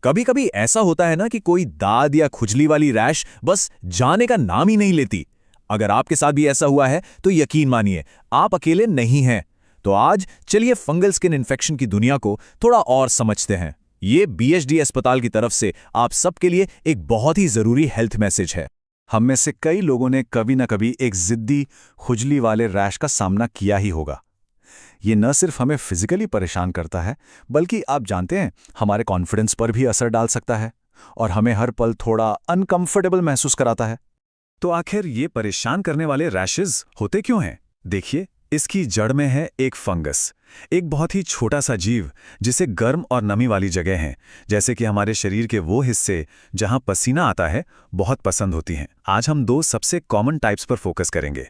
कभी कभी ऐसा होता है ना कि कोई दाद या खुजली वाली रैश बस जाने का नाम ही नहीं लेती। अगर आपके साथ भी ऐसा हुआ है तो यकीन मानिए, आप अकेले नहीं हैं। तो आज चलिए फंगल स्किन इन्फेक्शन की दुनिया को थोड़ा और समझते हैं। ये बीएचडी अस्पताल की तरफ से आप सबके लिए एक बहुत ही जरूरी हेल्थ मैसेज है। हम में से कई लोगों ने कभी ना कभी एक जिद्दी खुजली वाले रैश का सामना किया ही होगा। ये न सिर्फ हमें फिजिकली परेशान करता है, बल्कि आप जानते हैं हमारे कॉन्फिडेंस पर भी असर डाल सकता है और हमें हर पल थोड़ा अनकंफर्टेबल महसूस कराता है। तो आखिर ये परेशान करने वाले रैशेज होते क्यों हैं? देखिए, इसकी जड़ में है एक फंगस, एक बहुत ही छोटा सा जीव जिसे गर्म और नमी वाली जगह हैं, जैसे कि हमारे शरीर के वो हिस्से जहां पसीना आता है, बहुत पसंद होती हैं। आज हम दो सबसे कॉमन टाइप्स पर फोकस करेंगे।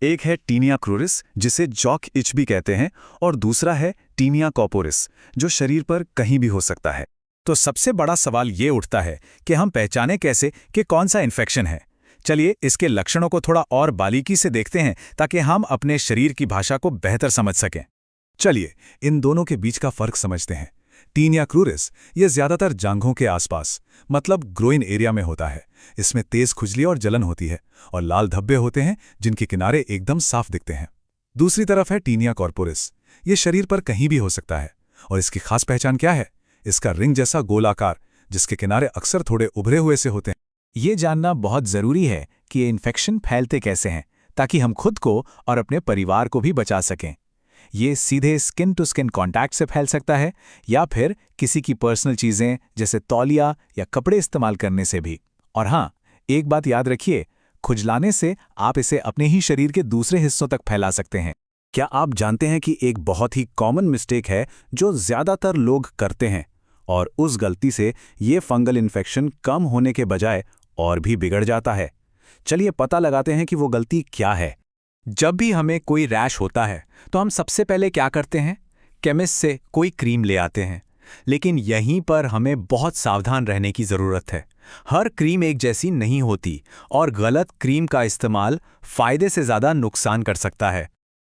एक है टीनिया क्रूरिस, जिसे जॉक इच भी कहते हैं, और दूसरा है टीनिया कॉर्पोरिस, जो शरीर पर कहीं भी हो सकता है। तो सबसे बड़ा सवाल ये उठता है कि हम पहचानें कैसे कि कौन सा इन्फेक्शन है। चलिए इसके लक्षणों को थोड़ा और बारीकी से देखते हैं ताकि हम अपने शरीर की भाषा को बेहतर समझ सकें। चलिए इन दोनों के बीच का फर्क समझते हैं। टीनिया क्रूरिस ये ज्यादातर जांघों के आसपास, मतलब ग्रोइन एरिया में होता है। इसमें तेज खुजली और जलन होती है और लाल धब्बे होते हैं जिनके किनारे एकदम साफ दिखते हैं। दूसरी तरफ है टीनिया कॉर्पोरिस। ये शरीर पर कहीं भी हो सकता है और इसकी खास पहचान क्या है? इसका रिंग जैसा गोल आकार, जिसके किनारे अक्सर थोड़े उभरे हुए से होते हैं। ये जानना बहुत जरूरी है कि ये इन्फेक्शन फैलते कैसे हैं, ताकि हम खुद को और अपने परिवार को भी बचा सकें। ये सीधे स्किन टू स्किन कांटेक्ट से फैल सकता है या फिर किसी की पर्सनल चीजें जैसे तौलिया या कपड़े इस्तेमाल करने से भी। और हाँ, एक बात याद रखिए, खुजलाने से आप इसे अपने ही शरीर के दूसरे हिस्सों तक फैला सकते हैं। क्या आप जानते हैं कि एक बहुत ही कॉमन मिस्टेक है जो ज्यादातर लोग करते हैं, और उस गलती से ये फंगल इन्फेक्शन कम होने के बजाय और भी बिगड़ जाता है। चलिए पता लगाते हैं कि वो गलती क्या है। जब भी हमें कोई रैश होता है तो हम सबसे पहले क्या करते हैं? केमिस्ट से कोई क्रीम ले आते हैं। लेकिन यहीं पर हमें बहुत सावधान रहने की ज़रूरत है। हर क्रीम एक जैसी नहीं होती और गलत क्रीम का इस्तेमाल फ़ायदे से ज़्यादा नुकसान कर सकता है।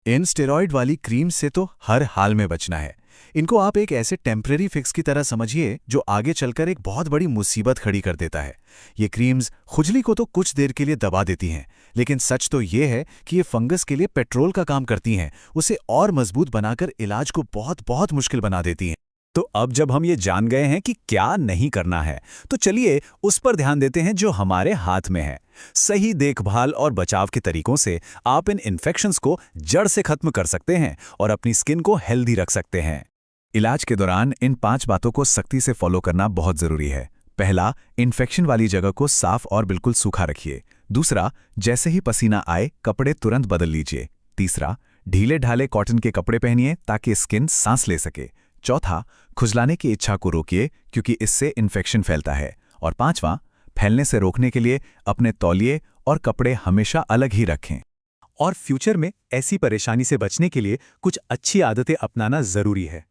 इन स्टेरॉइड वाली क्रीम से तो हर हाल में बचना है। इनको आप एक ऐसे टेम्परेरी फिक्स की तरह समझिए जो आगे चलकर एक बहुत बड़ी मुसीबत खड़ी कर देता है। ये क्रीम्स खुजली को तो कुछ देर के लिए दबा देती हैं, लेकिन सच तो ये है कि ये फंगस के लिए पेट्रोल का काम करती हैं, उसे और मजबूत बनाकर इलाज को बहुत बहुत मुश्किल बना देती हैं। तो अब जब हम ये जान गए हैं कि क्या नहीं करना है, तो चलिए उस पर ध्यान देते हैं जो हमारे हाथ में है। सही देखभाल और बचाव के तरीकों से आप इन इन्फेक्शंस को जड़ से खत्म कर सकते हैं और अपनी स्किन को हेल्दी रख सकते हैं। इलाज के दौरान इन 5 बातों को सख्ती से फॉलो करना बहुत जरूरी है। पहला, इन्फेक्शन वाली जगह को साफ और बिल्कुल सूखा रखिए। दूसरा, जैसे ही पसीना आए कपड़े तुरंत बदल लीजिए। तीसरा, ढीले ढाले कॉटन के कपड़े पहनिए ताकि स्किन सांस ले सके। चौथा, खुजलाने की इच्छा को रोकिए क्योंकि इससे इन्फेक्शन फैलता है। और पांचवां, फैलने से रोकने के लिए अपने तौलिए और कपड़े हमेशा अलग ही रखें। और फ्यूचर में ऐसी परेशानी से बचने के लिए कुछ अच्छी आदतें अपनाना जरूरी है।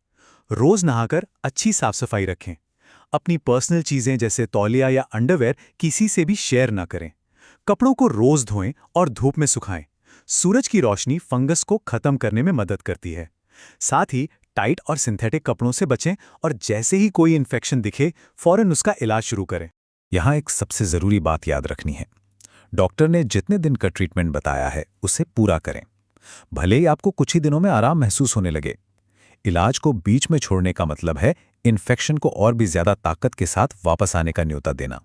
रोज नहाकर अच्छी साफ सफाई रखें। अपनी पर्सनल चीजें जैसे तौलिया या अंडरवेयर किसी से भी शेयर ना करें। कपड़ों को रोज धोएं और धूप में सुखाएं। सूरज की रोशनी फंगस को खत्म करने में मदद करती है। साथ ही टाइट और सिंथेटिक कपड़ों से बचें और जैसे ही कोई इन्फेक्शन दिखे फौरन उसका इलाज शुरू करें। यहाँ एक सबसे जरूरी बात याद रखनी है, डॉक्टर ने जितने दिन का ट्रीटमेंट बताया है उसे पूरा करें, भले ही आपको कुछ ही दिनों में आराम महसूस होने लगे। इलाज को बीच में छोड़ने का मतलब है इन्फेक्शन को और भी ज्यादा ताकत के साथ वापस आने का न्योता देना।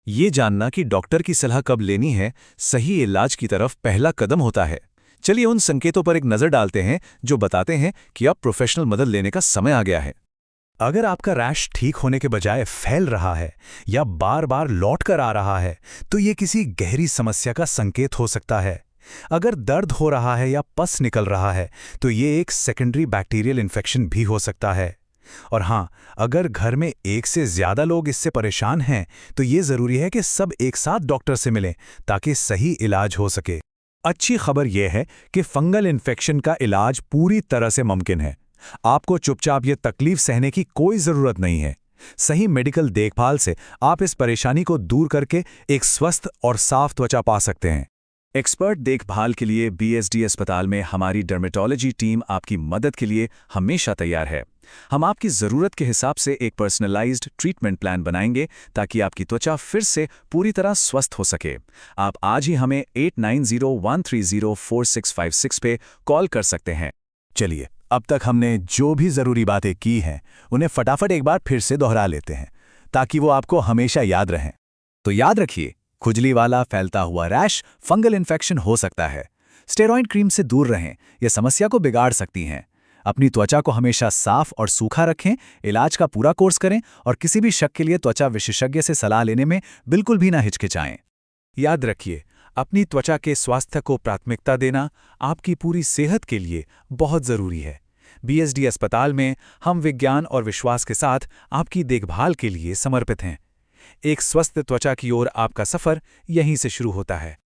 ये जानना कि डॉक्टर की सलाह कब लेनी है सही इलाज की तरफ पहला कदम होता है। चलिए उन संकेतों पर एक नजर डालते हैं जो बताते हैं कि अब प्रोफेशनल मदद लेने का समय आ गया है। अगर आपका रैश ठीक होने के बजाय फैल रहा है या बार बार लौट कर आ रहा है तो ये किसी गहरी समस्या का संकेत हो सकता है। अगर दर्द हो रहा है या पस निकल रहा है तो ये एक सेकेंडरी बैक्टीरियल इन्फेक्शन भी हो सकता है। और हाँ, अगर घर में एक से ज्यादा लोग इससे परेशान हैं तो ये जरूरी है कि सब एक साथ डॉक्टर से मिलें ताकि सही इलाज हो सके। अच्छी खबर यह है कि फंगल इन्फेक्शन का इलाज पूरी तरह से मुमकिन है। आपको चुपचाप ये तकलीफ सहने की कोई जरूरत नहीं है। सही मेडिकल देखभाल से आप इस परेशानी को दूर करके एक स्वस्थ और साफ त्वचा पा सकते हैं। एक्सपर्ट देखभाल के लिए बीएसडी अस्पताल में हमारी डर्मेटोलॉजी टीम आपकी मदद के लिए हमेशा तैयार है। हम आपकी ज़रूरत के हिसाब से एक पर्सनलाइज्ड ट्रीटमेंट प्लान बनाएंगे ताकि आपकी त्वचा फिर से पूरी तरह स्वस्थ हो सके। आप आज ही हमें 8901304656 पे कॉल कर सकते हैं। चलिए, अब तक हमने जो भी ज़रूरी बातें की हैं उन्हें फटाफट एक बार फिर से दोहरा लेते हैं ताकि वो आपको हमेशा याद रहें। तो याद रखिए, खुजली वाला फैलता हुआ रैश फंगल इन्फेक्शन हो सकता है। स्टेरॉइड क्रीम से दूर रहें, ये समस्या को बिगाड़ सकती हैं। अपनी त्वचा को हमेशा साफ और सूखा रखें, इलाज का पूरा कोर्स करें और किसी भी शक के लिए त्वचा विशेषज्ञ से सलाह लेने में बिल्कुल भी ना हिचकिचाएं। याद रखिए, अपनी त्वचा के स्वास्थ्य को प्राथमिकता देना आपकी पूरी सेहत के लिए बहुत ज़रूरी है। बीएसडी अस्पताल में हम विज्ञान और विश्वास के साथ आपकी देखभाल के लिए समर्पित हैं। एक स्वस्थ त्वचा की ओर आपका सफ़र यहीं से शुरू होता है।